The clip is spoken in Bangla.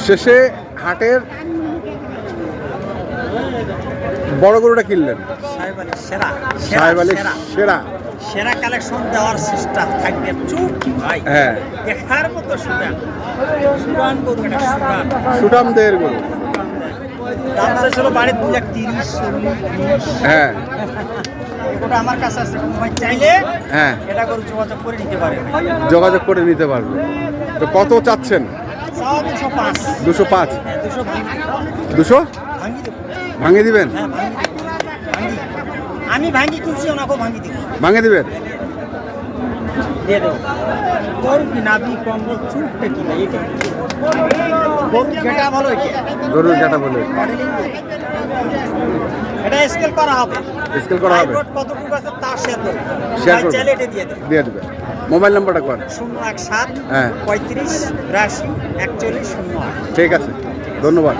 শেষে হাটের বড় গরুটা কিনলেন, সাহেব আলী সেরা সেরা কালেকশন দেওয়ার চেষ্টা থাকবে। চুপ ভাই, হ্যাঁ দেখার মতো সুদান সুদান গরু, এটা সুদান সুঠাম দেহের গরু। দাম চাইছিল বাড়ির 230-40-20। হ্যাঁ ওটা আমার কাছে আছে, ভাই চাইলে হ্যাঁ এটা গরু যোগাযোগ করে নিতে পারে। যোগাযোগ করে নিতে পারবে। তো কত চাচ্ছেন? 205। 205। 200 200 ভাঙি দেবো। ভাঙিয়ে দিবেন? হ্যাঁ ভাঙি। আমি ভাঙি কিনছি, ওনাকেও ভাঙি দিব। ভাঙিয়ে দিবেন? দিয়ে দেবো। গরু কি নাভি কম্বল চুপটা কি ভাই, এটা গরু ঘেটা ভালো, গরুর কাটা বলে এটা স্কেল করা হবে। স্কেল করা হবে, কতটুকু আছে তা শেয়ার করবে, শেয়ার করবে, চাইলে এটা দিয়ে দেবে। দিয়ে দেবে। মোবাইল নাম্বারটা কর। 017 হ্যাঁ 35 82 41 08। ঠিক আছে, ধন্যবাদ।